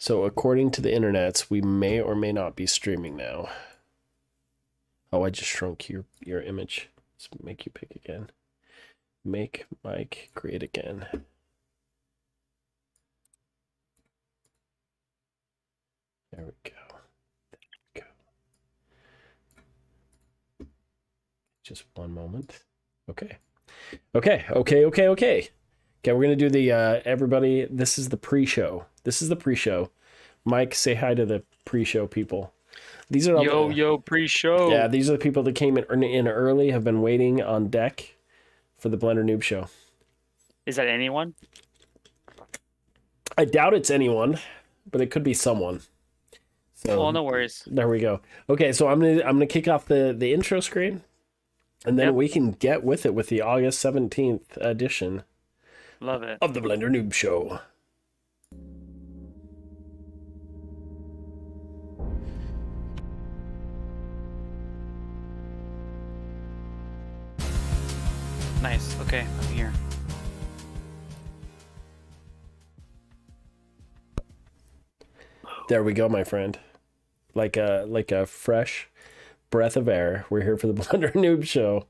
So according to the internets, we may or may not be streaming now. Oh, I just shrunk your image. Let's make you pick again. Make Mike great again. There we go. Just one moment. Okay. Okay, we're gonna do the everybody. This is the pre-show. Mike, say hi to the pre-show people. These are all yo pre-show. Yeah, these are the people that came in early, have been waiting on deck for the Blender Noob Show. Is that anyone? I doubt it's anyone, but it could be someone. So well, no worries. There we go. Okay, so I'm gonna kick off the intro screen, and then we can get with it with the August 17th edition. Love it. Of the Blender Noob Show. Nice. Okay, I'm here. There we go, my friend. Like a fresh breath of air. We're here for the Blender Noob Show.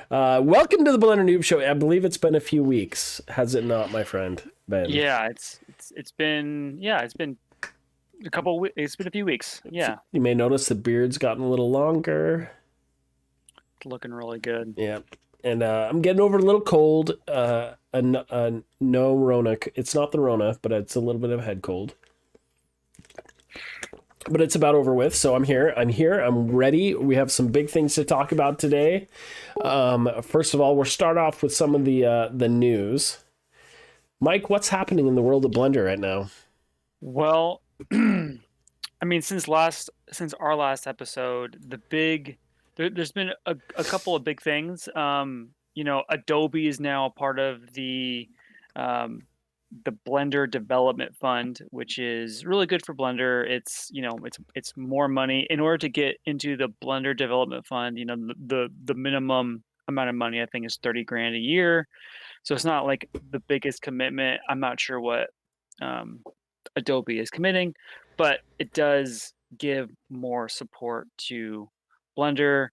Welcome to the Blender Noob Show. I believe it's been a few weeks, has it not, my friend Ben? Yeah, it's been a couple. It's been a few weeks. Yeah. You may notice the beard's gotten a little longer. It's looking really good. Yeah, and I'm getting over a little cold. No Rona. It's not the Rona, but it's a little bit of a head cold. But it's about over with, so I'm here. I'm ready. We have some big things to talk about today. First of all, we'll start off with some of the news. Mike, what's happening in the world of Blender right now? Well, I mean, since our last episode, there's been a couple of big things. Adobe is now a part of the Blender Development Fund, which is really good for Blender. It's more money. In order to get into the Blender Development Fund, the minimum amount of money I think is $30,000 a year. So it's not like the biggest commitment. I'm not sure what Adobe is committing, but it does give more support to Blender.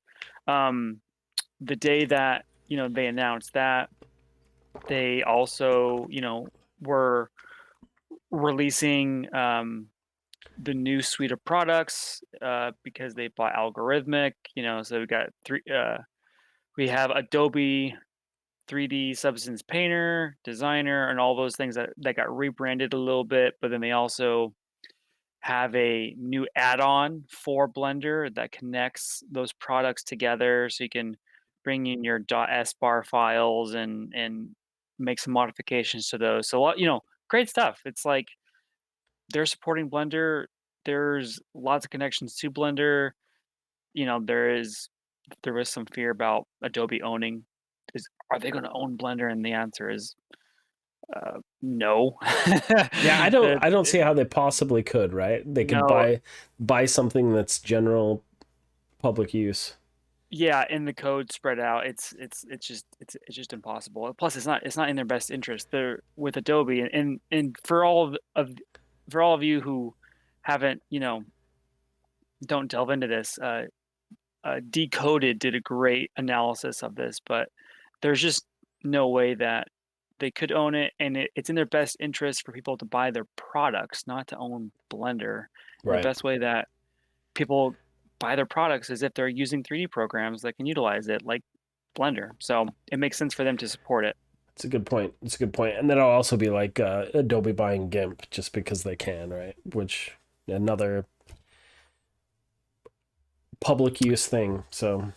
The day that they announced that, they also were releasing the new suite of products because they bought Algorithmic. So we got we have Adobe 3D Substance Painter, Designer, and all those things that got rebranded a little bit, but then they also have a new add-on for Blender that connects those products together, so you can bring in your .sbar files and make some modifications to those. So great stuff. It's like they're supporting Blender. There's lots of connections to Blender. There was some fear about Adobe owning. Are they going to own Blender? And the answer is no. Yeah, I don't see how they possibly could, right? They could buy something that's general public use. Yeah, and the code spread out. It's just impossible. Plus, it's not in their best interest. They're with Adobe, and for all of you who haven't, don't delve into this. Decoded did a great analysis of this, but there's just no way that they could own it, and it's in their best interest for people to buy their products, not to own Blender. Right. The best way that people buy their products is if they're using 3D programs that can utilize it, like Blender. So it makes sense for them to support it. It's a good point. And then it'll also be like Adobe buying GIMP just because they can, right? Which another public use thing. So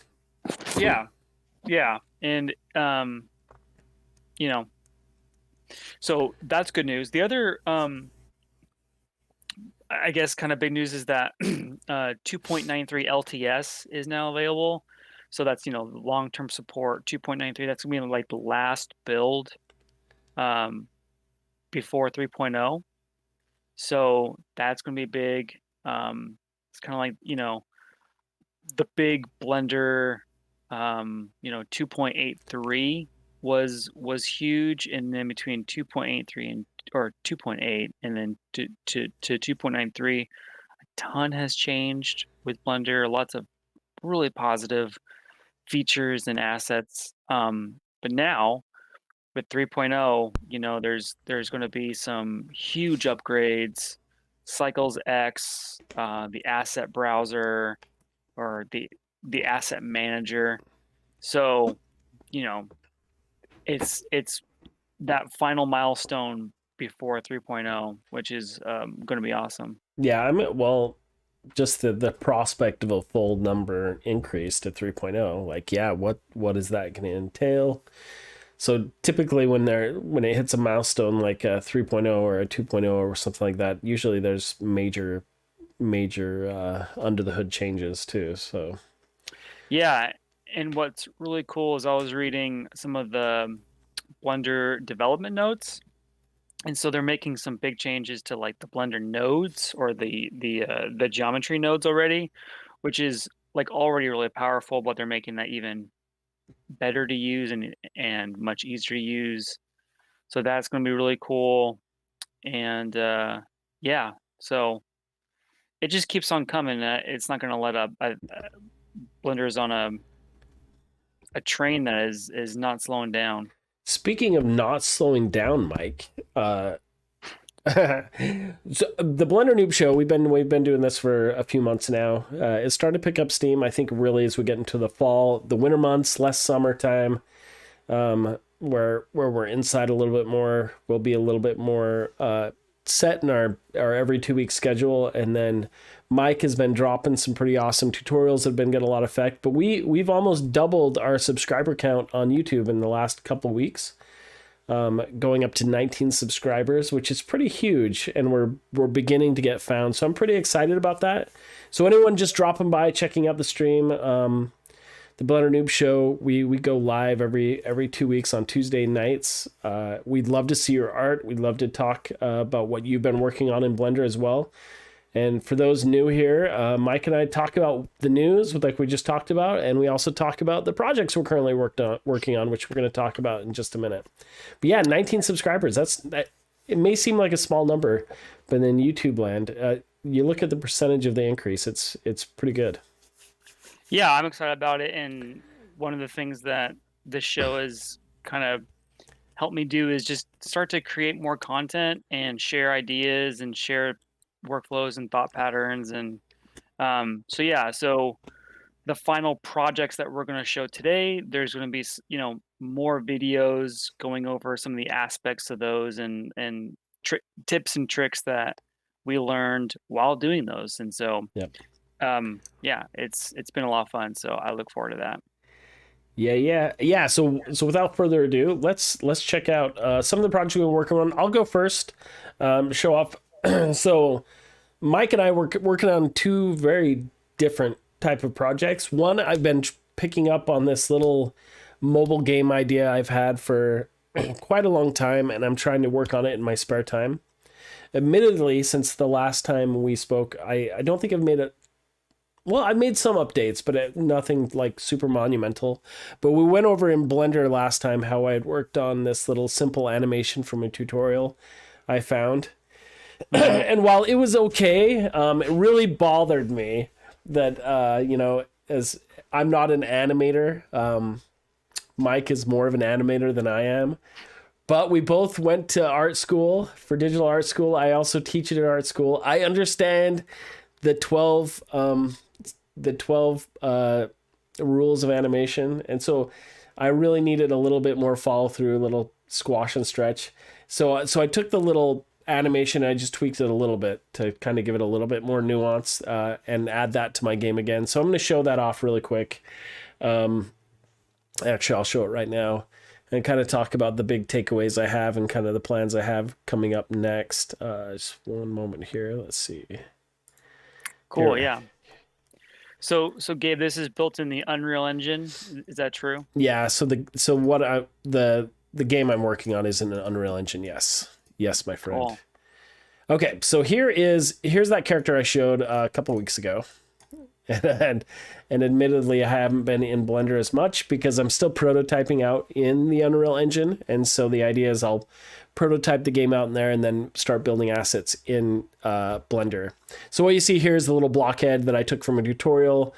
yeah, and so that's good news. The other I guess kind of big news is that 2.93 LTS is now available. So that's long-term support 2.93. That's gonna be like the last build before 3.0. So that's gonna be big. It's kind of like the big Blender 2.83 was huge, and then between 2.83 and or 2.8, and then to 2.93, a ton has changed with Blender. Lots of really positive features and assets. But now with 3.0, there's going to be some huge upgrades. Cycles X, the asset browser, or the asset manager. So, you know, it's that final milestone before 3.0, which is going to be awesome. Yeah, well, just the prospect of a full number increase to 3.0, like, yeah, what is that going to entail? So typically when it hits a milestone like a 3.0 or a 2.0 or something like that, usually there's major under the hood changes too. So Yeah, and what's really cool is I was reading some of the Blender development notes, and so they're making some big changes to like the Blender nodes, or the geometry nodes already, which is like already really powerful, but they're making that even better to use and much easier to use. So that's going to be really cool. And yeah, so it just keeps on coming. It's not going to let up. Blender is on a train that is not slowing down. speaking of not slowing down, Mike, so the Blender Noob Show, we've been doing this for a few months now. It started to pick up steam, I think, really as we get into the fall, the winter months, less summertime, where we're inside a little bit more. We'll be a little bit more set in our every 2 week schedule, and then Mike has been dropping some pretty awesome tutorials that have been getting a lot of effect. But we've almost doubled our subscriber count on YouTube in the last couple weeks. Going up to 19 subscribers, which is pretty huge, and we're beginning to get found. So I'm pretty excited about that. So anyone just dropping by, checking out the stream, the Blender Noob Show, we go live every 2 weeks on Tuesday nights. We'd love to see your art. We'd love to talk about what you've been working on in Blender as well. And for those new here, Mike and I talk about the news, like we just talked about, and we also talk about the projects we're currently working on, which we're going to talk about in just a minute. But yeah, 19 subscribers. That it may seem like a small number, but in YouTube land, you look at the percentage of the increase, it's pretty good. Yeah, I'm excited about it. And one of the things that this show has kind of helped me do is just start to create more content and share ideas and share workflows and thought patterns. And so the final projects that we're going to show today, there's going to be more videos going over some of the aspects of those and tips and tricks that we learned while doing those. And so Yep. yeah, it's been a lot of fun, so I look forward to that. Yeah. So without further ado, let's check out some of the projects we've been working on. I'll go first. Show off. So Mike and I were working on two very different type of projects. One, I've been picking up on this little mobile game idea I've had for quite a long time, and I'm trying to work on it in my spare time. Admittedly, since the last time we spoke, I don't think I've made it. Well, I made some updates, but nothing like super monumental. But we went over in Blender last time how I had worked on this little simple animation from a tutorial I found. And while it was okay, it really bothered me that, as I'm not an animator, Mike is more of an animator than I am. But we both went to art school, for digital art school. I also teach it at art school. I understand the 12 rules of animation. And so I really needed a little bit more follow through, a little squash and stretch. So I took the little animation, I just tweaked it a little bit to kind of give it a little bit more nuance and add that to my game again. So I'm going to show that off really quick. Actually, I'll show it right now and kind of talk about the big takeaways I have and kind of the plans I have coming up next. Just one moment here. Let's see. Cool. Here. Yeah. So Gabe, this is built in the Unreal Engine. Is that true? Yeah. So the game I'm working on is in an Unreal Engine. Yes, my friend. Cool. Okay. So here's that character I showed a couple weeks ago. And admittedly, I haven't been in Blender as much because I'm still prototyping out in the Unreal Engine. And so the idea is I'll prototype the game out in there, and then start building assets in Blender. So what you see here is the little blockhead that I took from a tutorial,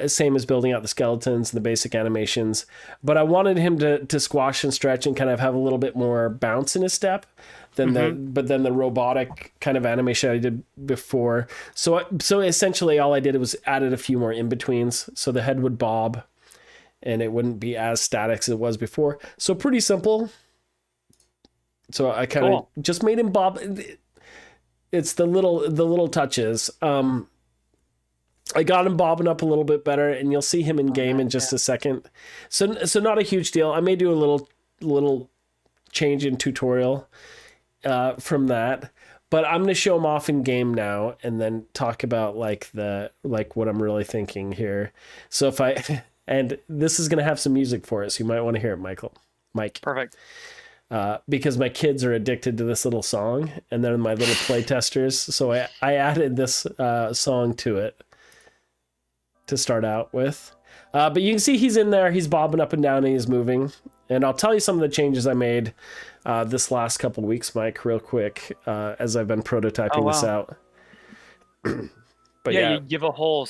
same as building out the skeletons and the basic animations. But I wanted him to squash and stretch and kind of have a little bit more bounce in his step than the robotic kind of animation I did before. So essentially all I did was added a few more in-betweens, so the head would bob and it wouldn't be as static as it was before. So pretty simple. So I kind of just made him bob. It's the little touches. I got him bobbing up a little bit better, and you'll see him in game in just a second. So not a huge deal. I may do a little change in tutorial from that, but I'm gonna show him off in game now, and then talk about like what I'm really thinking here. So if I and this is gonna have some music for us. You might want to hear it, Mike. Perfect. Because my kids are addicted to this little song, and they're my little play testers. So I added this song to it to start out with. But you can see he's in there. He's bobbing up and down, and he's moving. And I'll tell you some of the changes I made this last couple weeks, Mike, real quick, as I've been prototyping this out. But yeah, you give a whole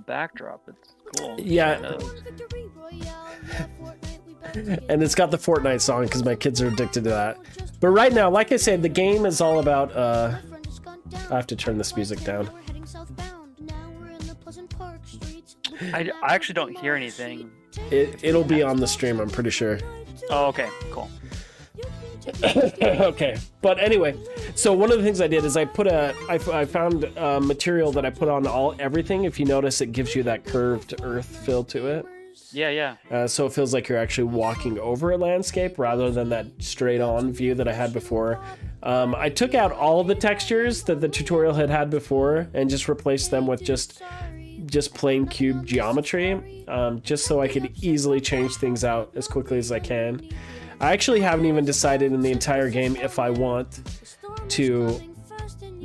backdrop. It's cool. Yeah. And it's got the Fortnite song because my kids are addicted to that. But right now, like I said, the game is all about... I have to turn this music down. I actually don't hear anything. It'll be on the stream, I'm pretty sure. Oh, okay, cool. Okay, but anyway, so one of the things I did is I found material that I put on everything. If you notice, it gives you that curved earth feel to it. Yeah. So it feels like you're actually walking over a landscape rather than that straight on view that I had before. I took out all the textures that the tutorial had before and just replaced them with just plain cube geometry, just so I could easily change things out as quickly as I can. I actually haven't even decided in the entire game if I want to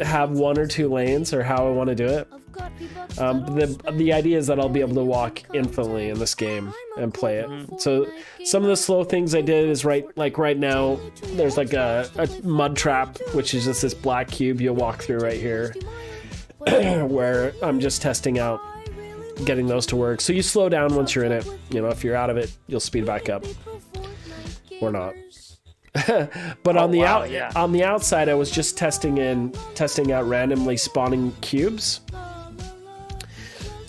have 1 or 2 lanes or how I want to do it. The idea is that I'll be able to walk infinitely in this game and play it. So some of the slow things I did is right now there's like a mud trap, which is just this black cube you'll walk through right here, where I'm just testing out getting those to work. So you slow down once you're in it. You know, if you're out of it, you'll speed back up or not. But on the outside, I was just testing out randomly spawning cubes.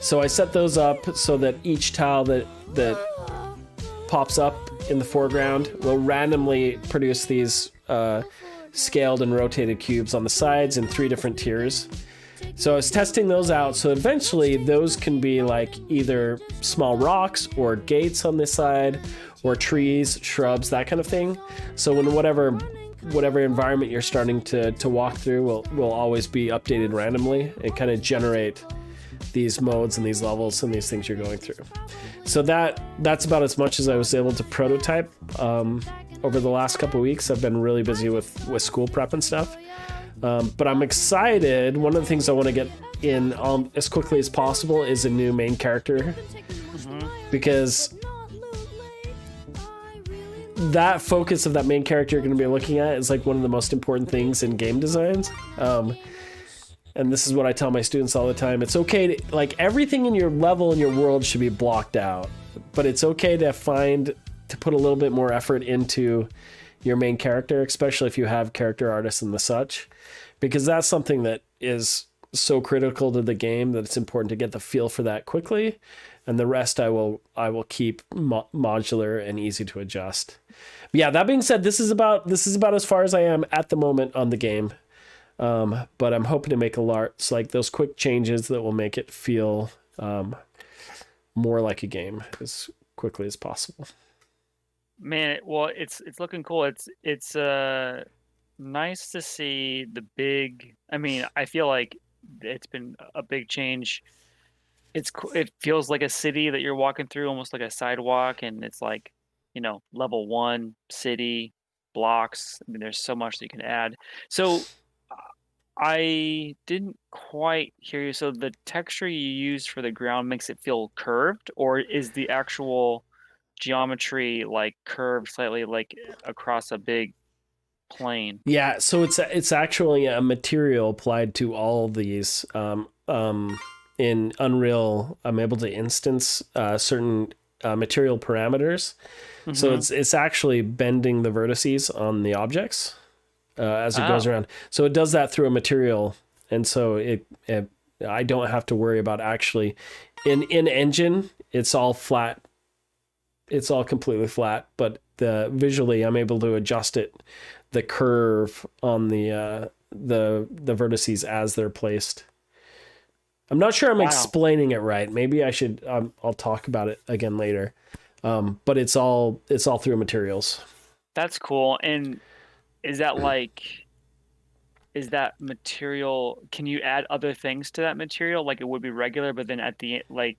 So I set those up so that each tile that pops up in the foreground will randomly produce these scaled and rotated cubes on the sides in 3 different tiers. So I was testing those out, so eventually those can be like either small rocks or gates on this side, or trees, shrubs, that kind of thing. So when whatever environment you're starting to walk through will always be updated randomly and kind of generate these modes and these levels and these things you're going through. So that's about as much as I was able to prototype over the last couple of weeks. I've been really busy with school prep and stuff. But I'm excited. One of the things I want to get in as quickly as possible is a new main character, because that focus of that main character you're going to be looking at is like one of the most important things in game designs. And this is what I tell my students all the time. It's okay to, like, everything in your level in your world should be blocked out, but it's okay to put a little bit more effort into your main character, especially if you have character artists and the such, because that's something that is so critical to the game that it's important to get the feel for that quickly, and the rest I will keep modular and easy to adjust. But yeah, that being said, this is about as far as I am at the moment on the game, but I'm hoping to make like those quick changes that will make it feel more like a game as quickly as possible. Man, well, it's looking cool. It's nice to see the big. I mean, I feel like it's been a big change. It feels like a city that you're walking through, almost like a sidewalk, and it's like, level 1 city blocks. I mean, there's so much that you can add. So I didn't quite hear you. So the texture you use for the ground makes it feel curved, or is the actual geometry like curved slightly, like across a big plane? Yeah, so it's actually a material applied to all these. In Unreal, I'm able to instance certain material parameters. So Mm-hmm. it's actually bending the vertices on the objects as it goes Oh, around. So it does that through a material, and so it I don't have to worry about actually in engine. It's all flat. It's all completely flat, but the visually I'm able to adjust it, the curve on the vertices as they're placed. I'm not sure I'm wow. explaining it right. Maybe I should. I'll talk about it again later. But it's all through materials. That's cool. And is that like, is that material, can you add other things to that material like it would be regular, but then at the like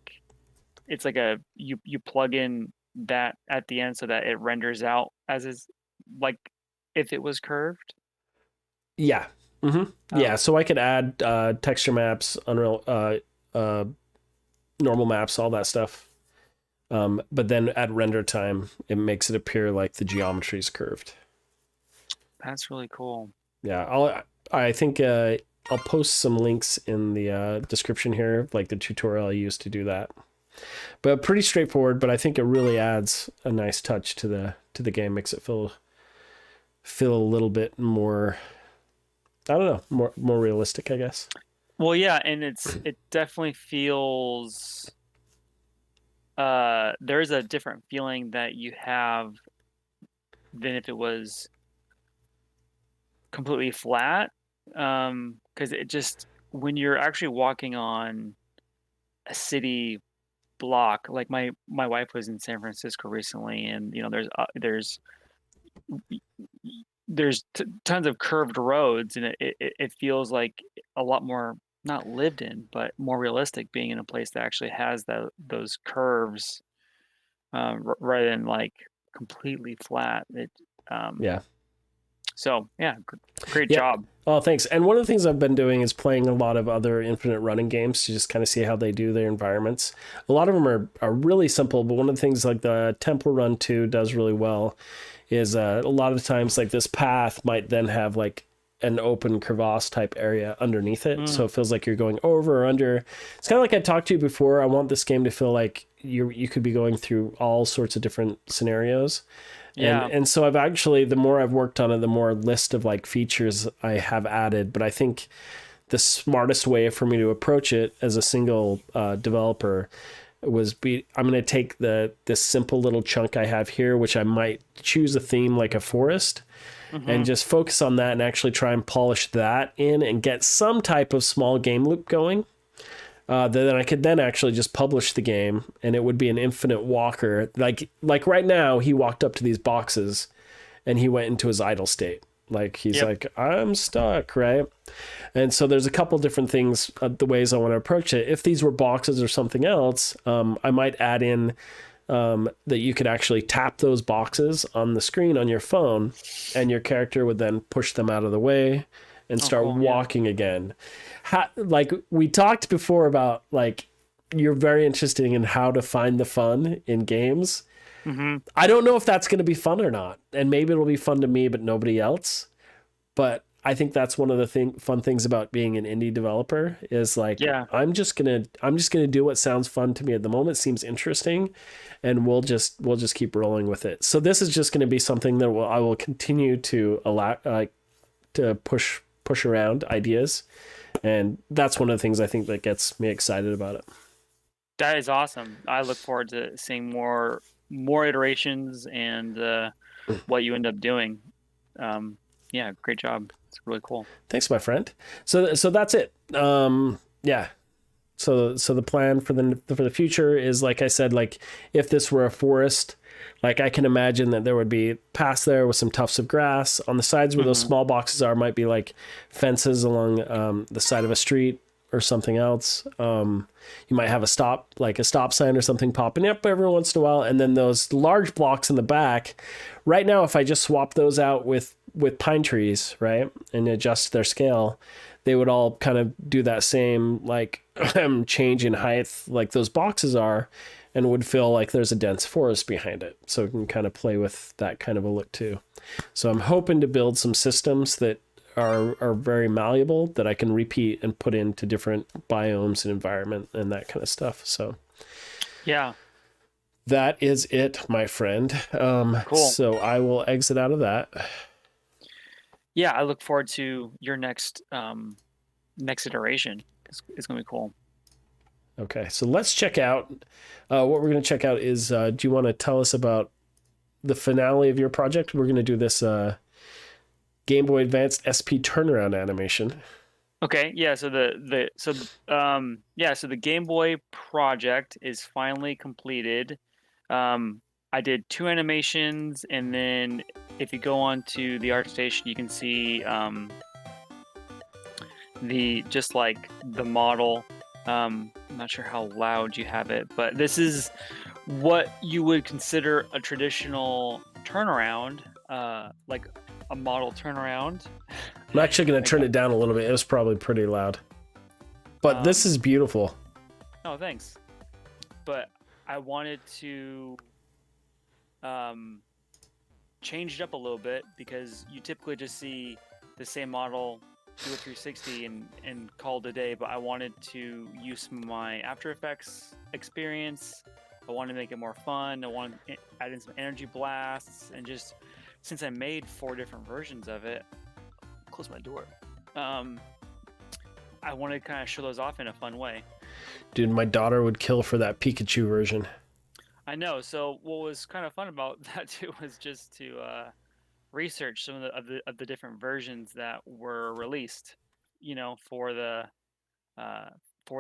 it's like a you plug in that at the end so that it renders out as is like if it was curved? Yeah. Yeah. Oh, So I could add texture maps, Unreal, uh, normal maps, all that stuff. But then at render time, it makes it appear like the geometry is curved. that's really cool. Yeah. I think I'll post some links in the description here, like the tutorial I used to do that. But pretty straightforward. But I think it really adds a nice touch to the game, makes it feel a little bit more. I don't know, more realistic, I guess. Well, yeah, and it definitely feels there's a different feeling that you have than if it was completely flat. Because it just when you're actually walking on a city block, like my wife was in San Francisco recently, and you know there's tons of curved roads, and it feels like a lot more not lived in, but more realistic being in a place that actually has those curves rather than like completely flat. Um, Yeah. so yeah, great Yeah. job. Oh, thanks. And one of the things I've been doing is playing a lot of other infinite running games to just kind of see how they do their environments. A lot of them are really simple, but one of the things like the Temple Run 2 does really well is a lot of times like this path might then have like an open crevasse type area underneath it. So Mm, it feels like you're going over or under. It's kind of like I talked to you before. I want this game to feel like you could be going through all sorts of different scenarios. And yeah, and so I've actually, the more I've worked on it, the more list of like features I have added. But I think the smartest way for me to approach it as a single developer I'm going to take this simple little chunk I have here, which I might choose a theme like a forest, and hmm, just focus on that and actually try and polish that in and get some type of small game loop going. Then I could then actually just publish the game, and it would be an infinite walker. Like right now, he walked up to these boxes, and he went into his idle state. Like he's yep, like, I'm stuck, right? And so there's a couple different things, the ways I want to approach it. If these were boxes or something else, I might add in that you could actually tap those boxes on the screen on your phone, and your character would then push them out of the way and oh start cool, yeah, walking again. Like we talked before about like you're very interested in how to find the fun in games. hmm, I don't know if that's going to be fun or not, and maybe it'll be fun to me but nobody else. But I think that's one of the fun things about being an indie developer is like yeah. I'm just gonna do what sounds fun to me at the moment, seems interesting, and we'll just keep rolling with it. So this is just going to be something that I will continue to allow to push around ideas, and that's one of the things I think that gets me excited about it. That is awesome. I look forward to seeing more iterations and what you end up doing. Um, yeah, great job. It's really cool. Thanks, my friend. So that's it. Yeah. So the plan for the future is, like I said, like if this were a forest, like I can imagine that there would be paths there with some tufts of grass on the sides where those Hmm. small boxes are. Might be like fences along the side of a street or something else. You might have like a stop sign or something popping up every once in a while, and then those large blocks in the back. Right now, if I just swap those out with pine trees, right, and adjust their scale, they would all kind of do that same like change in height like those boxes are, and would feel like there's a dense forest behind it. So it can kind of play with that kind of a look too. So I'm hoping to build some systems that are very malleable that I can repeat and put into different biomes and environment and that kind of stuff. So Yeah. that is it, my friend. Cool. So I will exit out of that. Yeah, I look forward to your next iteration. It's gonna be cool. Okay, so let's check out what we're going to check out is do you want to tell us about the finale of your project? We're going to do this Game Boy Advanced SP turnaround animation. Okay, yeah, so the Game Boy project is finally completed. I did 2 animations, and then if you go on to the ArtStation, you can see just like the model. I'm not sure how loud you have it, but this is what you would consider a traditional turnaround, like a model turnaround. I'm actually going to turn it down a little bit. It was probably pretty loud. But this is beautiful. Oh, thanks. But I wanted to change it up a little bit because you typically just see the same model do a 360 and call it a day, but I wanted to use some of my After Effects experience. I wanted to make it more fun. I wanted to add in some energy blasts, and just since I made 4 different versions of it, close my door. I wanted to kind of show those off in a fun way. Dude, my daughter would kill for that Pikachu version. I know. So what was kind of fun about that too was just to research some of the different versions that were released, for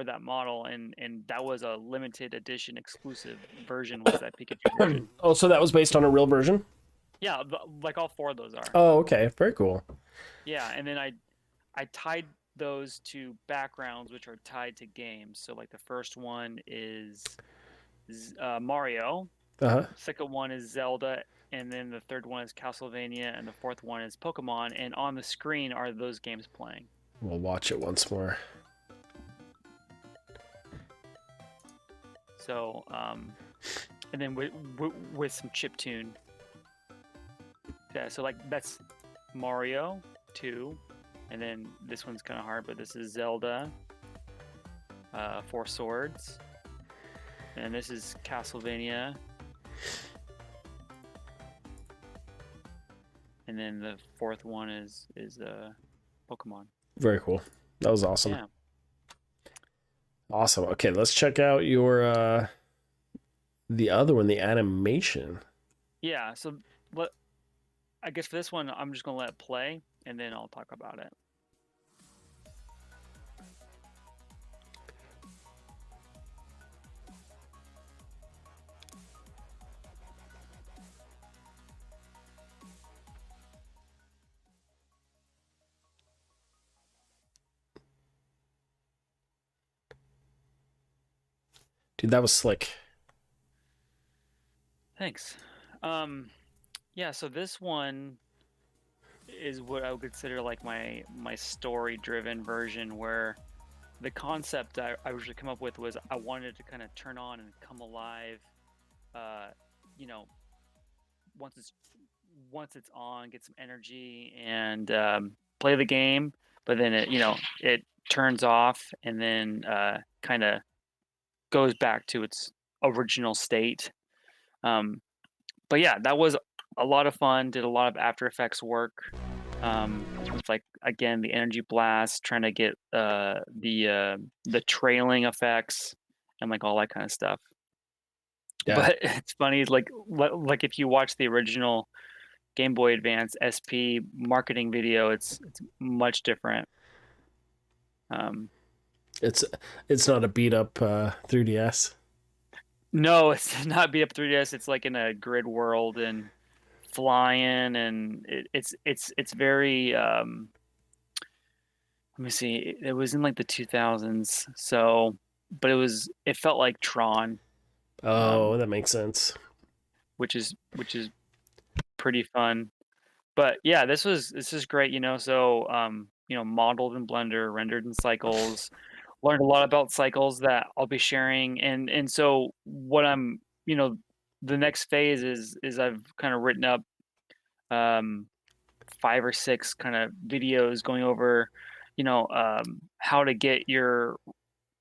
that model, and that was a limited edition exclusive version, was that Pikachu version. Oh, so that was based on a real version? Yeah, like all 4 of those are. Oh, okay. Very cool. Yeah, and then I tied those to backgrounds which are tied to games. So like the first one is Mario. Uh-huh. Second one is Zelda, and then the third one is Castlevania, and the fourth one is Pokemon. And on the screen are those games playing. We'll watch it once more. So, and then with some chiptune. Yeah, so like that's Mario 2, and then this one's kind of hard, but this is Zelda, 4 Swords, and this is Castlevania, and then the fourth one is Pokemon. Very cool. That was awesome. Yeah. Awesome. Okay, let's check out your the other one, the animation. Yeah. So I guess for this one, I'm just gonna let it play, and then I'll talk about it. Dude, that was slick. Thanks. Yeah, so this one is what I would consider like my story-driven version, where the concept I originally come up with was I wanted to kind of turn on and come alive, once it's on, get some energy and play the game, but then it turns off and then kind of goes back to its original state. But yeah, that was a lot of fun. Did a lot of After Effects work. With like, again, the energy blast, trying to get the trailing effects and like all that kind of stuff. Yeah. But it's funny, like if you watch the original Game Boy Advance SP marketing video, it's much different. It's not a beat up 3DS. No, it's not beat up 3DS. It's like in a grid world and flying, and it's very let me see. It was in like the 2000s, so but it felt like Tron. Oh, that makes sense. Which is pretty fun. But yeah, this is great, so modeled in Blender, rendered in cycles, learned a lot about cycles that I'll be sharing, and so what I'm, the next phase is I've kind of written up um 5 or 6 kind of videos going over, how to get your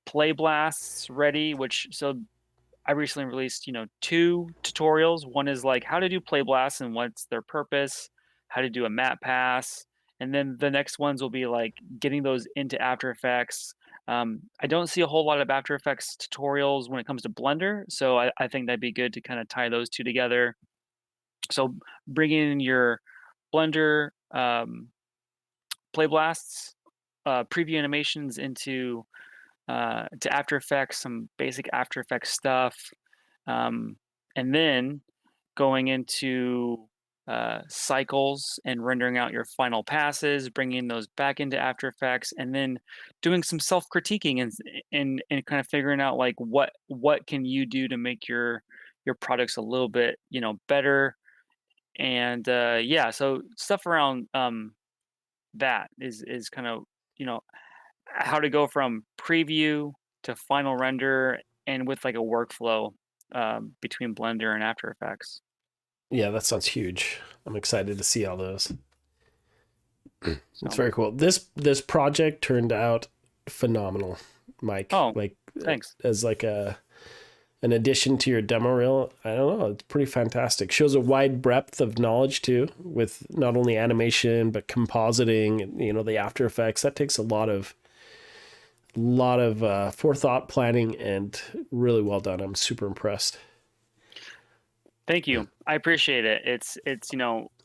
play blasts ready, which so I recently released, 2 tutorials. One is like how to do play blasts and what's their purpose, how to do a map pass, and then the next ones will be like getting those into After Effects. I don't see a whole lot of After Effects tutorials when it comes to Blender, so I think that'd be good to kind of tie those two together. So bringing in your Blender play blasts, preview animations into to After Effects, some basic After Effects stuff, um, and then going into cycles and rendering out your final passes, bringing those back into After Effects, and then doing some self critiquing and kind of figuring out like what can you do to make your products a little bit better. And yeah, so stuff around that is kind of you know how to go from preview to final render and with like a workflow between Blender and After Effects. Yeah, that sounds huge. I'm excited to see all those. It's So, very cool. This project turned out phenomenal, Mike. oh, Like thanks. as like an addition to your demo reel. I don't know. It's pretty fantastic. Shows a wide breadth of knowledge too, with not only animation but compositing. The After Effects. That takes a lot of forethought, planning, and really well done. I'm super impressed. Thank you. I appreciate it. It's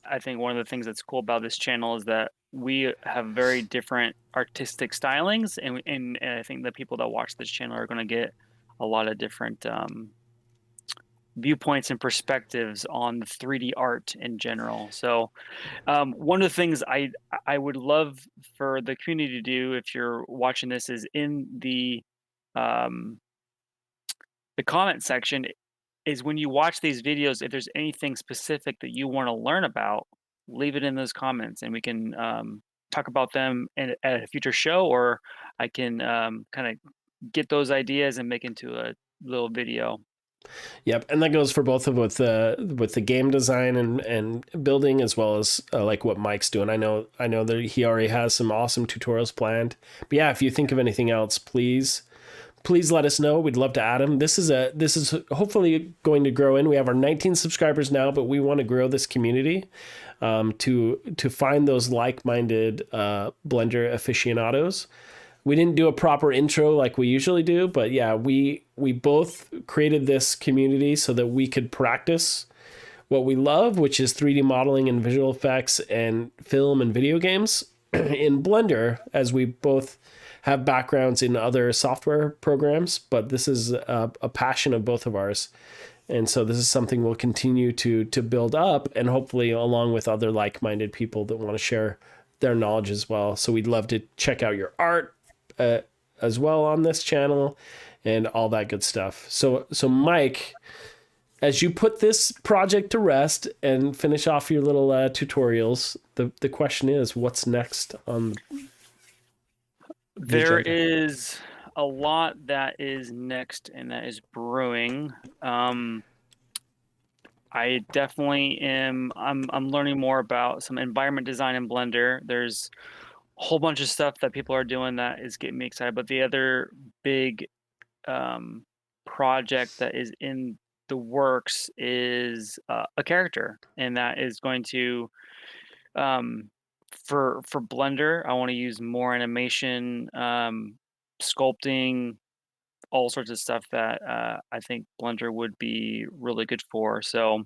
I think one of the things that's cool about this channel is that we have very different artistic stylings, and I think the people that watch this channel are going to get a lot of different viewpoints and perspectives on the 3D art in general. So one of the things I would love for the community to do if you're watching this is in um, the comment section is when you watch these videos, if there's anything specific that you want to learn about, leave it in those comments and we can talk about them at a future show, or I can kind of get those ideas and make into a little video. Yep, and that goes for both of with the game design and building, as well as like what Mike's doing. I know that he already has some awesome tutorials planned. But yeah, if you think of anything else, please let us know. We'd love to add them. This is hopefully going to grow in. We have our 19 subscribers now, but we want to grow this community to find those like-minded Blender aficionados. We didn't do a proper intro like we usually do, but yeah, we both created this community so that we could practice what we love, which is 3D modeling and visual effects and film and video games in Blender, as we both have backgrounds in other software programs, but this is a passion of both of ours. And so this is something we'll continue to build up, and hopefully along with other like-minded people that want to share their knowledge as well. So we'd love to check out your art as well on this channel and all that good stuff. So Mike, as you put this project to rest and finish off your little tutorials, the question is, what's next on the There agenda? is a lot that is next and that is brewing. I definitely am. I'm learning more about some environment design in Blender. There's a whole bunch of stuff that people are doing that is getting me excited. But the other big um, project that is in the works is a character, and that is going to um, for Blender. I want to use more animation, sculpting, all sorts of stuff that I think Blender would be really good for. So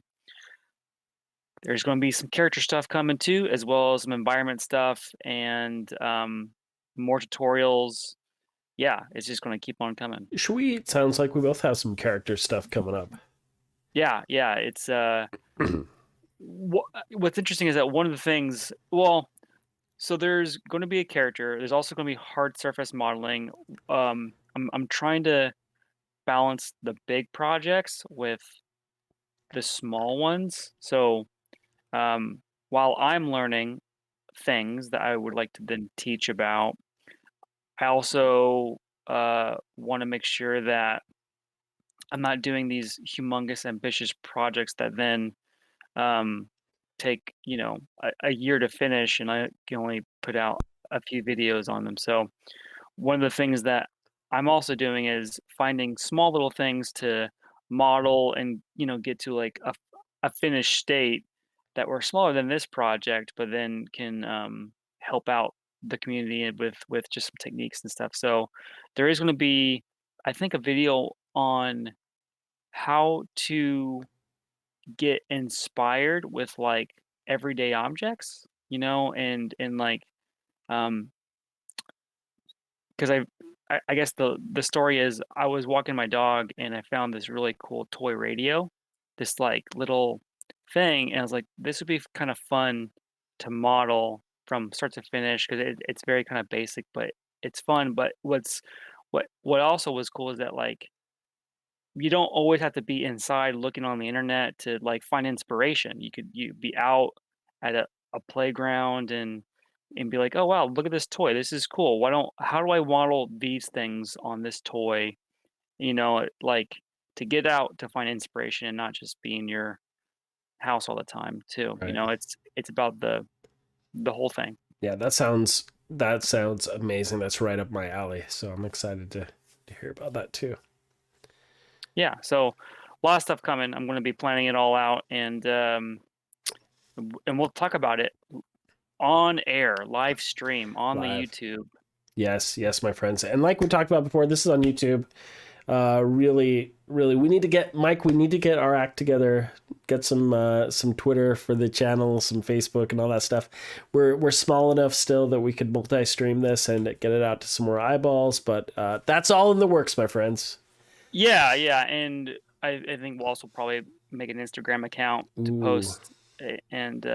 there's going to be some character stuff coming too, as well as some environment stuff and more tutorials. Yeah, it's just going to keep on coming. Sweet. Sounds like we both have some character stuff coming up. Yeah, yeah. It's what's interesting is that one of the things. Well, so there's going to be a character. There's also going to be hard surface modeling. I'm trying to balance the big projects with the small ones. So while I'm learning things that I would like to then teach about, I also want to make sure that I'm not doing these humongous, ambitious projects that then um, take, a year to finish, and I can only put out a few videos on them. So one of the things that I'm also doing is finding small little things to model and, get to like a finished state that were smaller than this project, but then can help out the community and with just some techniques and stuff. So there is going to be, I think, a video on how to get inspired with like everyday objects, and like um 'cause I guess the story is I was walking my dog and I found this really cool toy radio, this, like, little thing, and I was like, "This would be kind of fun to model from start to finish," 'cause it's very kinda basic, but it's fun, but what also was cool is that, like, you don't always have to be inside looking on the internet to, like, find inspiration. You be out at a playground and be like, "Oh, wow, look at this toy. This is cool. How do I model these things on this toy?" Like, to get out to find inspiration and not just be in your house all the time too. Right. It's about the whole thing. Yeah, that sounds amazing. That's right up my alley. So I'm excited to hear about that too. Yeah, so a lot of stuff coming. I'm gonna be planning it all out, and we'll talk about it on air, live stream on the Live. YouTube. Yes, yes, my friends. And like we talked about before, this is on YouTube. Really, really, we need to get Mike. We need to get our act together. Get some Twitter for the channel, some Facebook, and all that stuff. We're small enough still that we could multi-stream this and get it out to some more eyeballs. But that's all in the works, my friends. Yeah, yeah, and I think we'll also probably make an Instagram account to Ooh, post and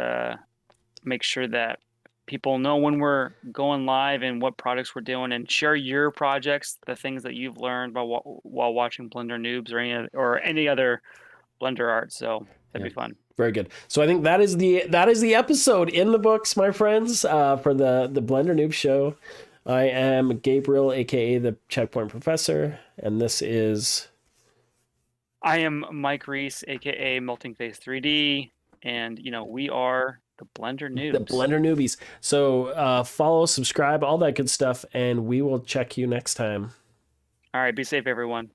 make sure that people know when we're going live and what projects we're doing, and share your projects, the things that you've learned while watching Blender Noobs or any other Blender art. So that'd yeah. be fun. Very good. So I think that is the episode in the books, my friends, for the Blender Noob Show. I am Gabriel, aka the Checkpoint Professor, and this is I am Mike Reese, aka Melting Face 3D, and we are the Blender the Noobs. Blender Newbies. So follow, subscribe, all that good stuff, and we will check you next time. All right, be safe, everyone.